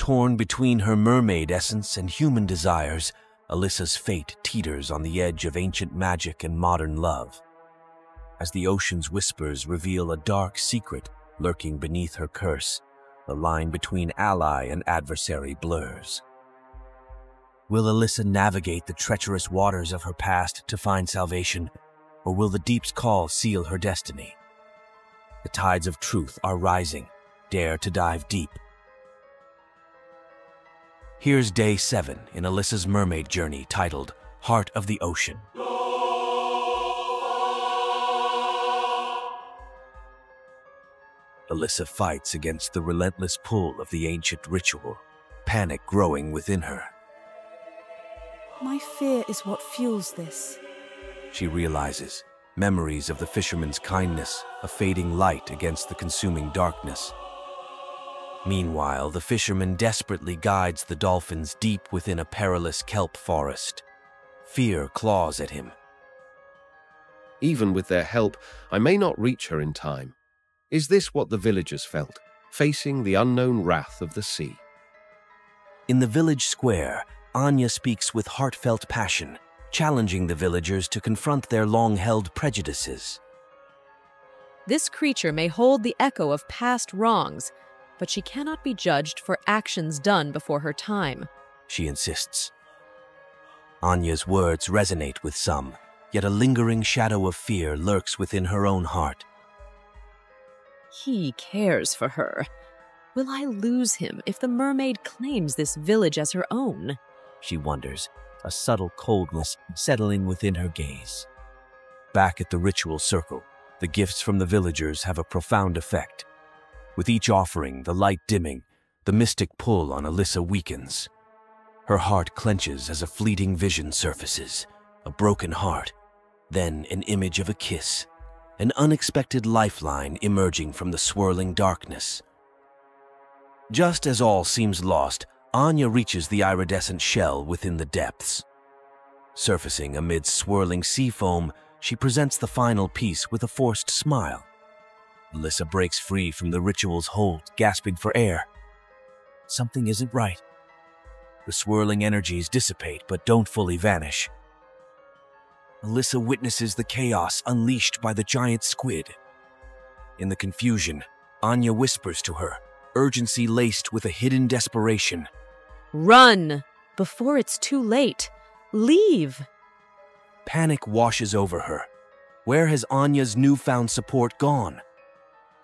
Torn between her mermaid essence and human desires, Alyssa's fate teeters on the edge of ancient magic and modern love. As the ocean's whispers reveal a dark secret lurking beneath her curse, the line between ally and adversary blurs. Will Alyssa navigate the treacherous waters of her past to find salvation, or will the deep's call seal her destiny? The tides of truth are rising. Dare to dive deep. Here's day 7 in Alyssa's mermaid journey titled Heart of the Ocean. Alyssa fights against the relentless pull of the ancient ritual, panic growing within her. My fear is what fuels this. She realizes, memories of the fisherman's kindness, a fading light against the consuming darkness. Meanwhile, the fisherman desperately guides the dolphins deep within a perilous kelp forest. Fear claws at him. Even with their help, I may not reach her in time. Is this what the villagers felt, facing the unknown wrath of the sea? In the village square, Anya speaks with heartfelt passion, challenging the villagers to confront their long-held prejudices. This creature may hold the echo of past wrongs, but she cannot be judged for actions done before her time, she insists. Anya's words resonate with some, yet a lingering shadow of fear lurks within her own heart. He cares for her. Will I lose him if the mermaid claims this village as her own? She wonders, a subtle coldness settling within her gaze. Back at the ritual circle, the gifts from the villagers have a profound effect. With each offering, the light dimming, the mystic pull on Alyssa weakens. Her heart clenches as a fleeting vision surfaces, a broken heart, then an image of a kiss, an unexpected lifeline emerging from the swirling darkness. Just as all seems lost, Anya reaches the iridescent shell within the depths. Surfacing amid swirling sea foam, she presents the final piece with a forced smile. Alyssa breaks free from the ritual's hold, gasping for air. Something isn't right. The swirling energies dissipate but don't fully vanish. Alyssa witnesses the chaos unleashed by the giant squid. In the confusion, Anya whispers to her, urgency laced with a hidden desperation. Run! Before it's too late. Leave! Panic washes over her. Where has Anya's newfound support gone?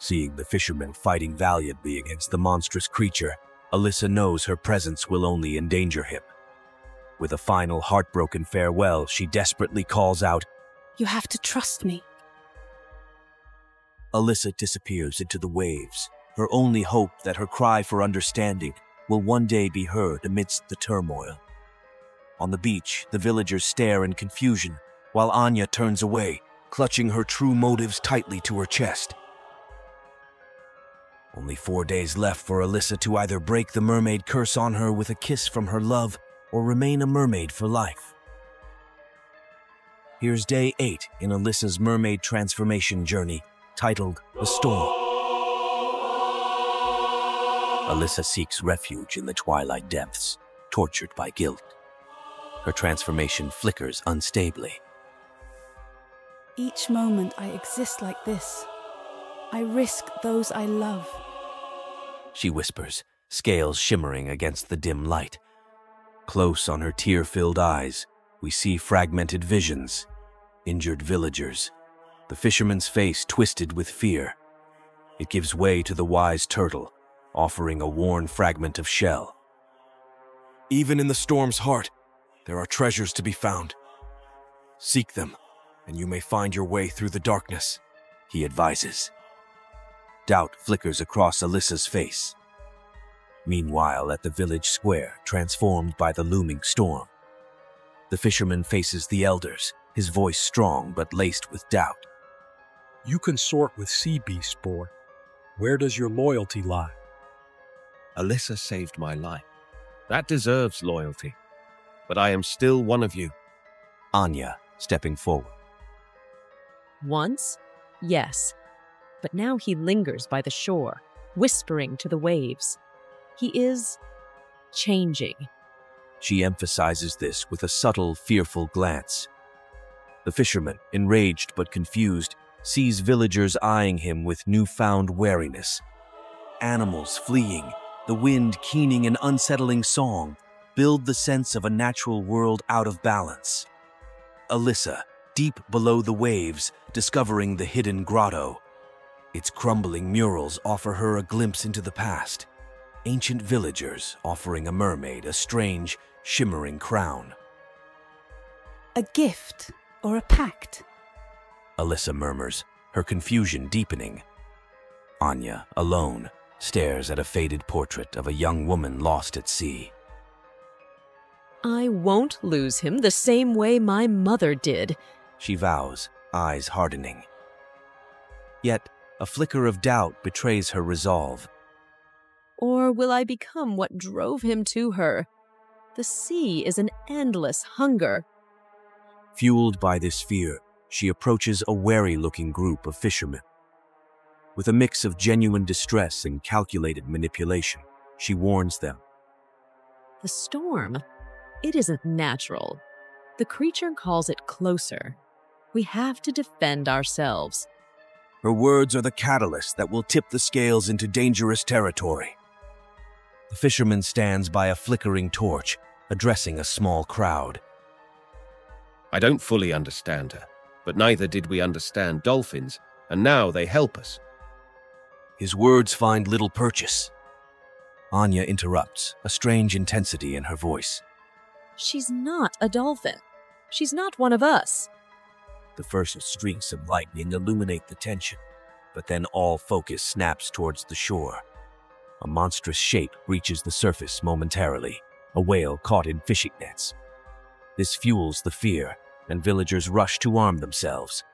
Seeing the fisherman fighting valiantly against the monstrous creature, Alyssa knows her presence will only endanger him. With a final heartbroken farewell, she desperately calls out, You have to trust me. Alyssa disappears into the waves, her only hope that her cry for understanding will one day be heard amidst the turmoil. On the beach, the villagers stare in confusion, while Anya turns away, clutching her true motives tightly to her chest. Only 4 days left for Alyssa to either break the mermaid curse on her with a kiss from her love or remain a mermaid for life. Here's day 8 in Alyssa's mermaid transformation journey, titled The Storm. Alyssa seeks refuge in the twilight depths, tortured by guilt. Her transformation flickers unstably. Each moment I exist like this. I risk those I love. She whispers, scales shimmering against the dim light. Close on her tear-filled eyes, we see fragmented visions, injured villagers, the fisherman's face twisted with fear. It gives way to the wise turtle, offering a worn fragment of shell. Even in the storm's heart, there are treasures to be found. Seek them, and you may find your way through the darkness, he advises. Doubt flickers across Alyssa's face. Meanwhile, at the village square, transformed by the looming storm, the fisherman faces the elders, his voice strong but laced with doubt. You consort with sea beasts, boy. Where does your loyalty lie? Alyssa saved my life. That deserves loyalty. But I am still one of you. Anya, stepping forward. Once? Yes. But now he lingers by the shore, whispering to the waves. He is changing. She emphasizes this with a subtle, fearful glance. The fisherman, enraged but confused, sees villagers eyeing him with newfound wariness. Animals fleeing, the wind keening an unsettling song, build the sense of a natural world out of balance. Alyssa, deep below the waves, discovering the hidden grotto. Its crumbling murals offer her a glimpse into the past. Ancient villagers offering a mermaid a strange, shimmering crown. A gift or a pact? Alyssa murmurs, her confusion deepening. Anya, alone, stares at a faded portrait of a young woman lost at sea. I won't lose him the same way my mother did, She vows, eyes hardening. Yet, a flicker of doubt betrays her resolve. Or will I become what drove him to her? The sea is an endless hunger. Fueled by this fear, she approaches a wary-looking group of fishermen. With a mix of genuine distress and calculated manipulation, she warns them. The storm, it isn't natural. The creature calls it closer. We have to defend ourselves. Her words are the catalyst that will tip the scales into dangerous territory. The fisherman stands by a flickering torch, addressing a small crowd. I don't fully understand her, but neither did we understand dolphins, and now they help us. His words find little purchase. Anya interrupts, a strange intensity in her voice. She's not a dolphin. She's not one of us. The first streaks of lightning illuminate the tension, but then all focus snaps towards the shore. A monstrous shape reaches the surface momentarily, a whale caught in fishing nets. This fuels the fear, and villagers rush to arm themselves.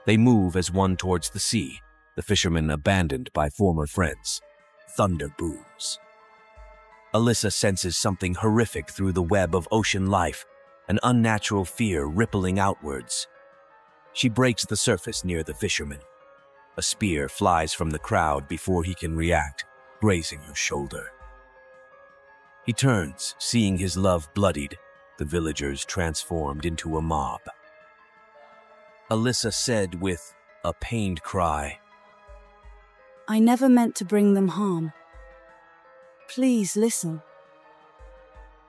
They move as one towards the sea, the fishermen abandoned by former friends. Thunder booms. Alyssa senses something horrific through the web of ocean life, an unnatural fear rippling outwards. She breaks the surface near the fisherman. A spear flies from the crowd before he can react, grazing her shoulder. He turns, seeing his love bloodied, the villagers transformed into a mob. Alyssa said with a pained cry, I never meant to bring them harm. Please listen.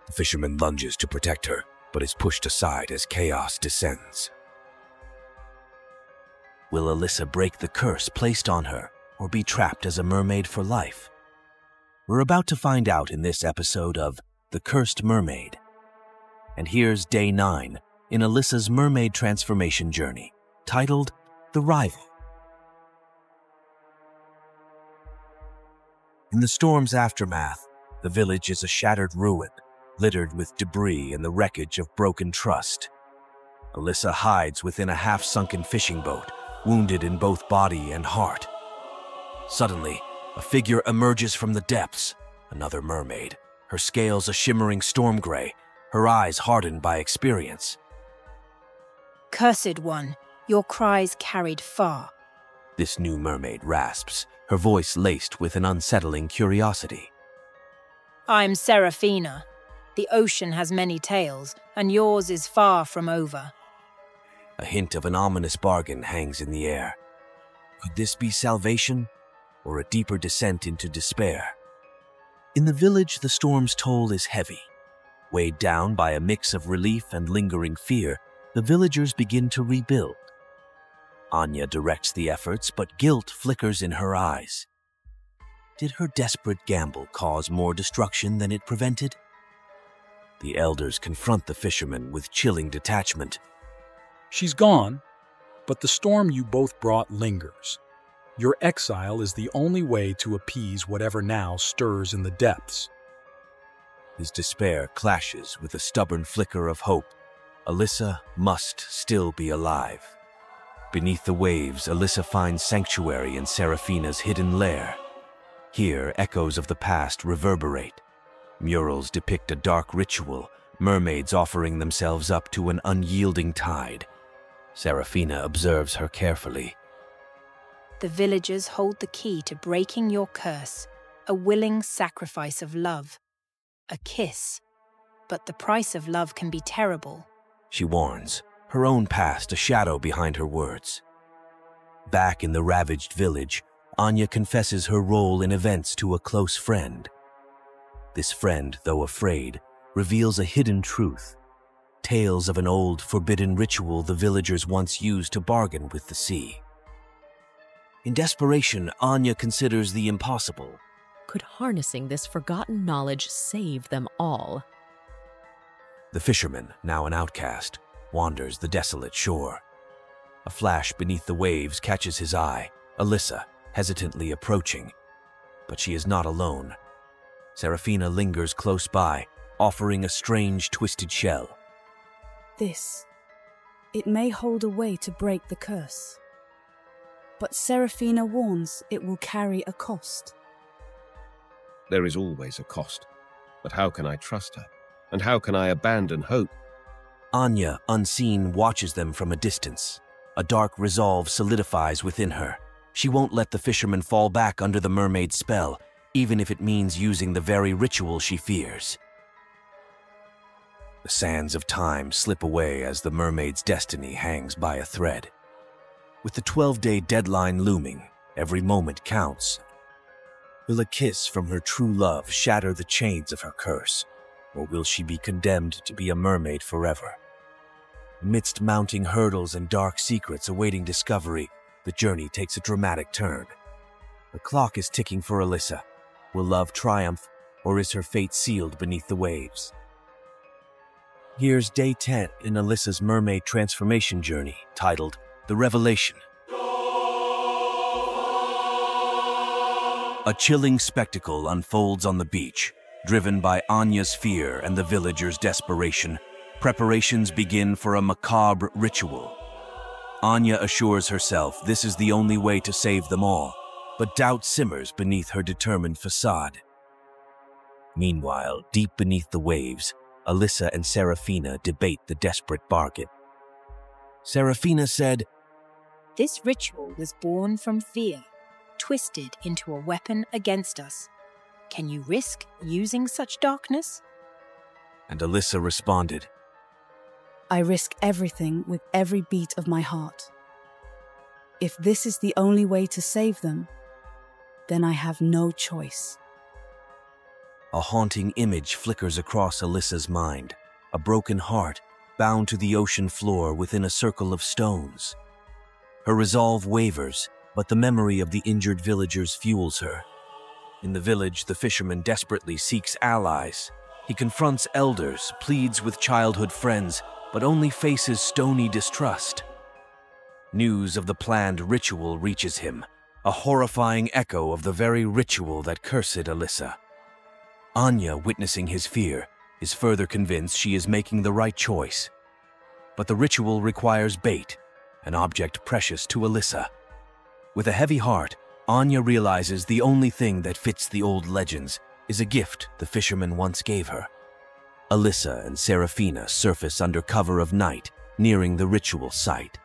The fisherman lunges to protect her, but is pushed aside as chaos descends. Will Alyssa break the curse placed on her, or be trapped as a mermaid for life? We're about to find out in this episode of The Cursed Mermaid. And here's Day 9 in Alyssa's mermaid transformation journey, titled The Rival. In the storm's aftermath, the village is a shattered ruin, littered with debris and the wreckage of broken trust. Alyssa hides within a half-sunken fishing boat, wounded in both body and heart. Suddenly, a figure emerges from the depths, another mermaid, her scales a shimmering storm gray, her eyes hardened by experience. Cursed one, your cries carried far. This new mermaid rasps, her voice laced with an unsettling curiosity. I'm Seraphina. The ocean has many tales, and yours is far from over. A hint of an ominous bargain hangs in the air. Could this be salvation, or a deeper descent into despair? In the village, the storm's toll is heavy. Weighed down by a mix of relief and lingering fear, the villagers begin to rebuild. Anya directs the efforts, but guilt flickers in her eyes. Did her desperate gamble cause more destruction than it prevented? The elders confront the fisherman with chilling detachment. She's gone, but the storm you both brought lingers. Your exile is the only way to appease whatever now stirs in the depths. His despair clashes with a stubborn flicker of hope. Alyssa must still be alive. Beneath the waves, Alyssa finds sanctuary in Seraphina's hidden lair. Here, echoes of the past reverberate. Murals depict a dark ritual, mermaids offering themselves up to an unyielding tide. Seraphina observes her carefully. The villagers hold the key to breaking your curse, a willing sacrifice of love. A kiss. But the price of love can be terrible. She warns, her own past a shadow behind her words. Back in the ravaged village, Anya confesses her role in events to a close friend. This friend, though afraid, reveals a hidden truth. Tales of an old, forbidden ritual the villagers once used to bargain with the sea. In desperation, Anya considers the impossible. Could harnessing this forgotten knowledge save them all? The fisherman, now an outcast, wanders the desolate shore. A flash beneath the waves catches his eye, Alyssa, hesitantly approaching. But she is not alone. Serafina lingers close by, offering a strange, twisted shell. It may hold a way to break the curse. But Serafina warns it will carry a cost. There is always a cost. But how can I trust her? And how can I abandon hope? Anya, unseen, watches them from a distance. A dark resolve solidifies within her. She won't let the fisherman fall back under the mermaid's spell, even if it means using the very ritual she fears. The sands of time slip away as the mermaid's destiny hangs by a thread. With the 12-day deadline looming, every moment counts. Will a kiss from her true love shatter the chains of her curse, or will she be condemned to be a mermaid forever? Amidst mounting hurdles and dark secrets awaiting discovery, the journey takes a dramatic turn. The clock is ticking for Alyssa. Will love triumph, or is her fate sealed beneath the waves? Here's day 10 in Alyssa's mermaid transformation journey, titled The Revelation. A chilling spectacle unfolds on the beach. Driven by Anya's fear and the villagers' desperation, preparations begin for a macabre ritual. Anya assures herself this is the only way to save them all, but doubt simmers beneath her determined facade. Meanwhile, deep beneath the waves, Alyssa and Serafina debate the desperate bargain. Serafina said, This ritual was born from fear, twisted into a weapon against us. Can you risk using such darkness? And Alyssa responded, I risk everything with every beat of my heart. If this is the only way to save them, then I have no choice. A haunting image flickers across Alyssa's mind, a broken heart bound to the ocean floor within a circle of stones. Her resolve wavers, but the memory of the injured villagers fuels her. In the village, the fisherman desperately seeks allies. He confronts elders, pleads with childhood friends, but only faces stony distrust. News of the planned ritual reaches him, a horrifying echo of the very ritual that cursed Alyssa. Anya, witnessing his fear, is further convinced she is making the right choice. But the ritual requires bait, an object precious to Alyssa. With a heavy heart, Anya realizes the only thing that fits the old legends is a gift the fisherman once gave her. Alyssa and Serafina surface under cover of night, nearing the ritual site.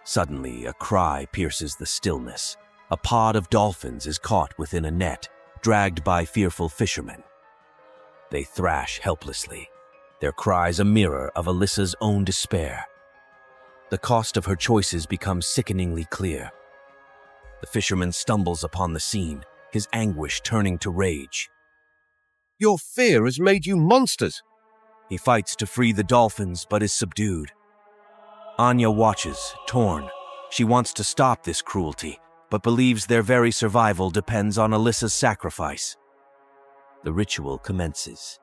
Suddenly, a cry pierces the stillness. A pod of dolphins is caught within a net, dragged by fearful fishermen. They thrash helplessly, their cries a mirror of Alyssa's own despair. The cost of her choices becomes sickeningly clear. The fisherman stumbles upon the scene, his anguish turning to rage. Your fear has made you monsters! He fights to free the dolphins, but is subdued. Anya watches, torn. She wants to stop this cruelty, but believes their very survival depends on Alyssa's sacrifice. The ritual commences.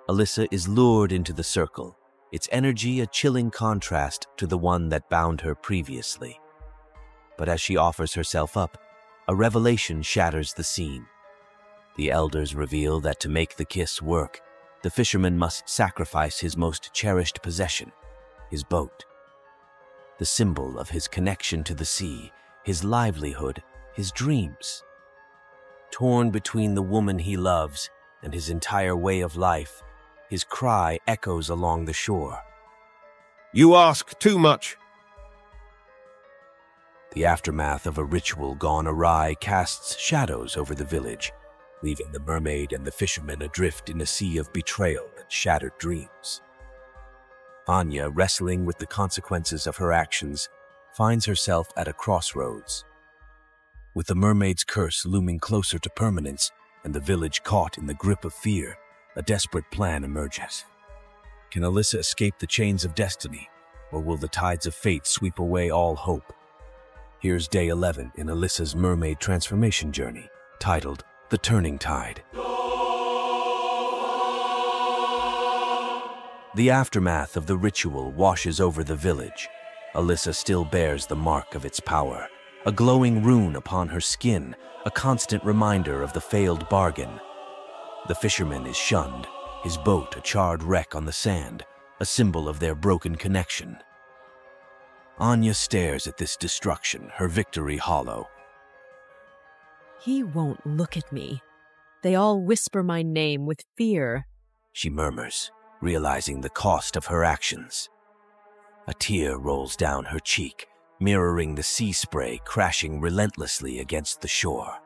Alyssa is lured into the circle, its energy a chilling contrast to the one that bound her previously. But as she offers herself up, a revelation shatters the scene. The elders reveal that to make the kiss work, the fisherman must sacrifice his most cherished possession, his boat. The symbol of his connection to the sea, his livelihood, his dreams. Torn between the woman he loves and his entire way of life, his cry echoes along the shore. You ask too much! The aftermath of a ritual gone awry casts shadows over the village. leaving the mermaid and the fisherman adrift in a sea of betrayal and shattered dreams. Anya, wrestling with the consequences of her actions, finds herself at a crossroads. With the mermaid's curse looming closer to permanence and the village caught in the grip of fear, a desperate plan emerges. Can Alyssa escape the chains of destiny, or will the tides of fate sweep away all hope? Here's day 11 in Alyssa's mermaid transformation journey, titled The Turning Tide. The aftermath of the ritual washes over the village. Alyssa still bears the mark of its power, a glowing rune upon her skin, a constant reminder of the failed bargain. The fisherman is shunned, his boat a charred wreck on the sand, a symbol of their broken connection. Anya stares at this destruction, her victory hollow. He won't look at me. They all whisper my name with fear, She murmurs, realizing the cost of her actions. A tear rolls down her cheek, mirroring the sea spray crashing relentlessly against the shore.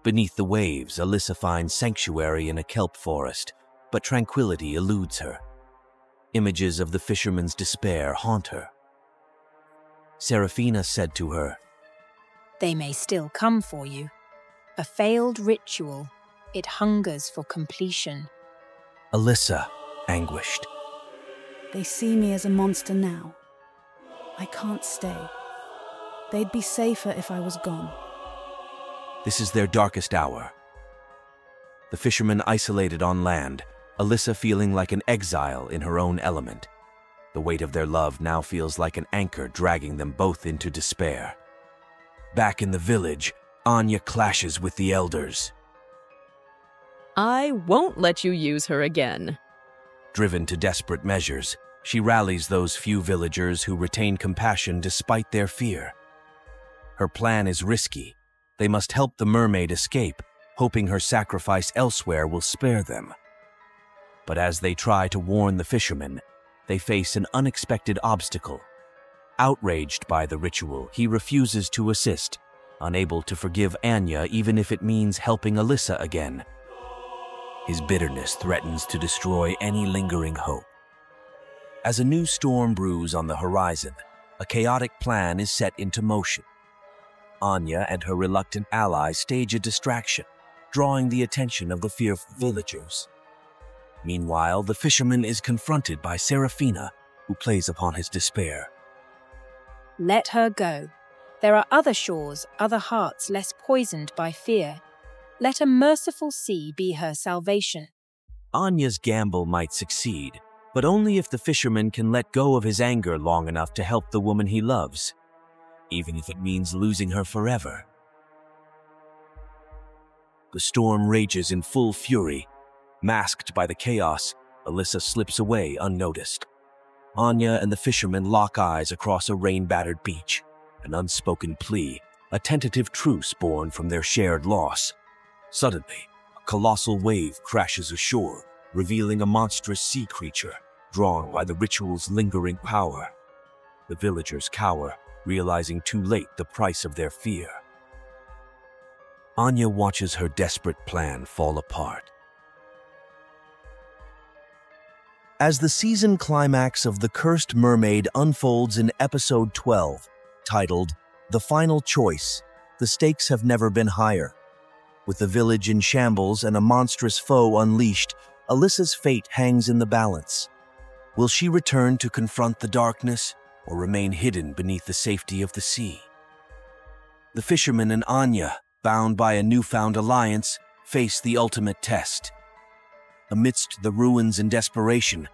Beneath the waves, Alyssa finds sanctuary in a kelp forest, but tranquility eludes her. Images of the fisherman's despair haunt her. Serafina said to her, They may still come for you. A failed ritual. It hungers for completion. Alyssa, anguished. They see me as a monster now. I can't stay. They'd be safer if I was gone. This is their darkest hour. The fisherman isolated on land, Alyssa feeling like an exile in her own element. The weight of their love now feels like an anchor dragging them both into despair. Back in the village, Anya clashes with the elders. I won't let you use her again. Driven to desperate measures, she rallies those few villagers who retain compassion despite their fear. Her plan is risky. They must help the mermaid escape, hoping her sacrifice elsewhere will spare them. But as they try to warn the fisherman, they face an unexpected obstacle. Outraged by the ritual, he refuses to assist, unable to forgive Anya even if it means helping Alyssa again. His bitterness threatens to destroy any lingering hope. As a new storm brews on the horizon, a chaotic plan is set into motion. Anya and her reluctant ally stage a distraction, drawing the attention of the fearful villagers. Meanwhile, the fisherman is confronted by Serafina, who plays upon his despair. Let her go. There are other shores, other hearts less poisoned by fear. Let a merciful sea be her salvation. Anya's gamble might succeed, but only if the fisherman can let go of his anger long enough to help the woman he loves, even if it means losing her forever. The storm rages in full fury. Masked by the chaos, Alyssa slips away unnoticed. Anya and the fisherman lock eyes across a rain-battered beach, an unspoken plea, a tentative truce born from their shared loss. Suddenly, a colossal wave crashes ashore, revealing a monstrous sea creature, drawn by the ritual's lingering power. The villagers cower, realizing too late the price of their fear. Anya watches her desperate plan fall apart. As the season climax of The Cursed Mermaid unfolds in episode 12, titled The Final Choice, the stakes have never been higher. With the village in shambles and a monstrous foe unleashed, Alyssa's fate hangs in the balance. Will she return to confront the darkness, or remain hidden beneath the safety of the sea? The fisherman and Anya, bound by a newfound alliance, face the ultimate test. Amidst the ruins and desperation,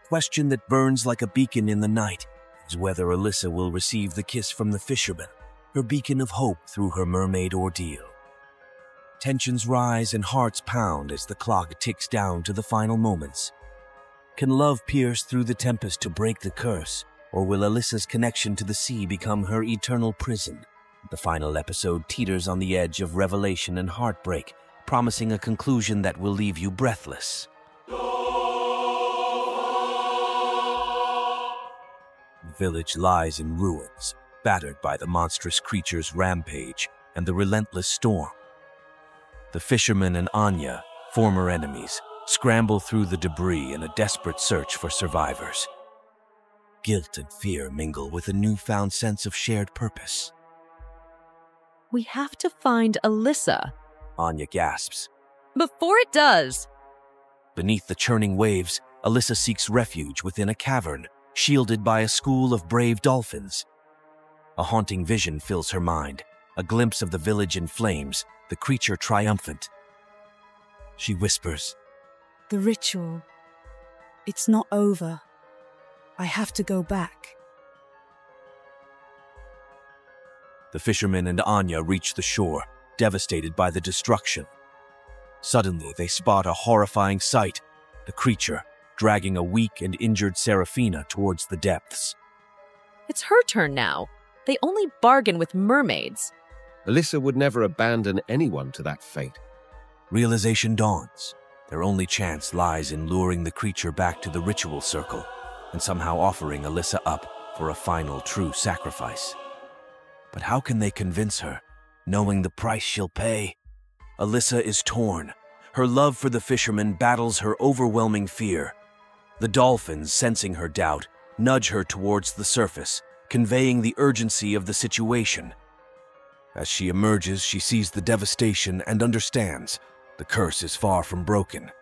a question that burns like a beacon in the night is whether Alyssa will receive the kiss from the fisherman, her beacon of hope through her mermaid ordeal. Tensions rise and hearts pound as the clock ticks down to the final moments. Can love pierce through the tempest to break the curse, or will Alyssa's connection to the sea become her eternal prison? The final episode teeters on the edge of revelation and heartbreak, promising a conclusion that will leave you breathless. The village lies in ruins, battered by the monstrous creature's rampage and the relentless storm. The fisherman and Anya, former enemies, scramble through the debris in a desperate search for survivors. Guilt and fear mingle with a newfound sense of shared purpose. We have to find Alyssa. Anya gasps. Before it does! Beneath the churning waves, Alyssa seeks refuge within a cavern, shielded by a school of brave dolphins. A haunting vision fills her mind, a glimpse of the village in flames, the creature triumphant. She whispers, The ritual. It's not over. I have to go back. The fisherman and Anya reach the shore, devastated by the destruction. Suddenly, they spot a horrifying sight, the creature dragging a weak and injured Serafina towards the depths. It's her turn now. They only bargain with mermaids. Alyssa would never abandon anyone to that fate. Realization dawns. Their only chance lies in luring the creature back to the ritual circle and somehow offering Alyssa up for a final true sacrifice. But how can they convince her, knowing the price she'll pay? Alyssa is torn. Her love for the fisherman battles her overwhelming fear. The dolphins, sensing her doubt, nudge her towards the surface, conveying the urgency of the situation. As she emerges, she sees the devastation and understands the curse is far from broken.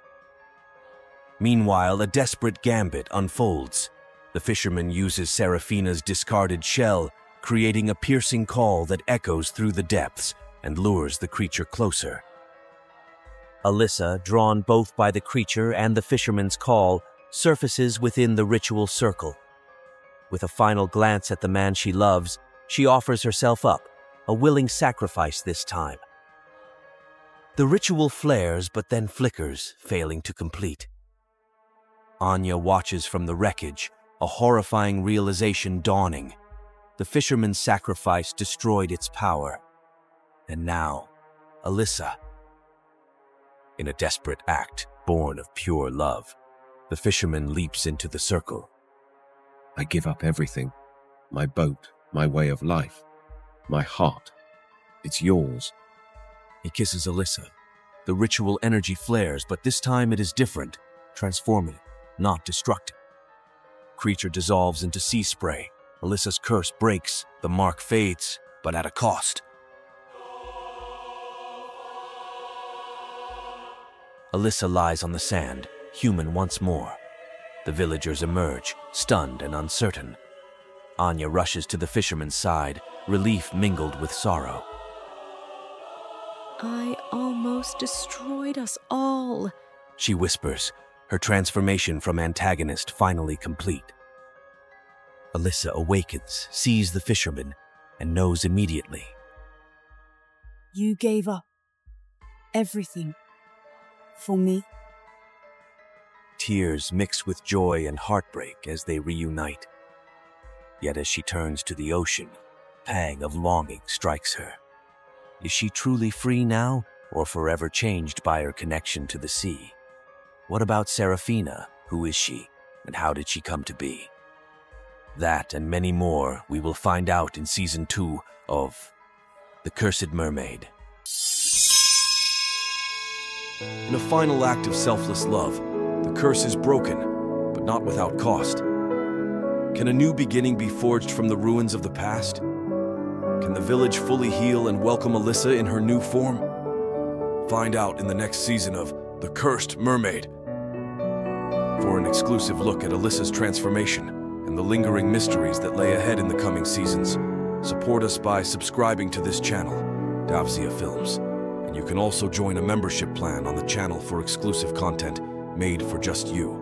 Meanwhile, a desperate gambit unfolds. The fisherman uses Serafina's discarded shell, creating a piercing call that echoes through the depths and lures the creature closer. Alyssa, drawn both by the creature and the fisherman's call, surfaces within the ritual circle. With a final glance at the man she loves, she offers herself up, a willing sacrifice this time. The ritual flares but then flickers, failing to complete. Anya watches from the wreckage, a horrifying realization dawning. The fisherman's sacrifice destroyed its power. And now, Alyssa. In a desperate act, born of pure love, the fisherman leaps into the circle. I give up everything. My boat, my way of life, my heart. It's yours. He kisses Alyssa. The ritual energy flares, but this time it is different, transformative, not destructive. Creature dissolves into sea spray. Alyssa's curse breaks, the mark fades, but at a cost. Alyssa lies on the sand, human once more. The villagers emerge, stunned and uncertain. Anya rushes to the fisherman's side, relief mingled with sorrow. I almost destroyed us all, she whispers, her transformation from antagonist finally complete. Alyssa awakens, sees the fisherman, and knows immediately. You gave up everything for me. Tears mix with joy and heartbreak as they reunite. Yet as she turns to the ocean, a pang of longing strikes her. Is she truly free now, or forever changed by her connection to the sea? What about Serafina? Who is she, and how did she come to be? That and many more we will find out in Season 2 of The Cursed Mermaid. In a final act of selfless love, the curse is broken, but not without cost. Can a new beginning be forged from the ruins of the past? Can the village fully heal and welcome Alyssa in her new form? Find out in the next season of The Cursed Mermaid. For an exclusive look at Alyssa's transformation and the lingering mysteries that lay ahead in the coming seasons, support us by subscribing to this channel, DavziaFilms. And you can also join a membership plan on the channel for exclusive content made for just you.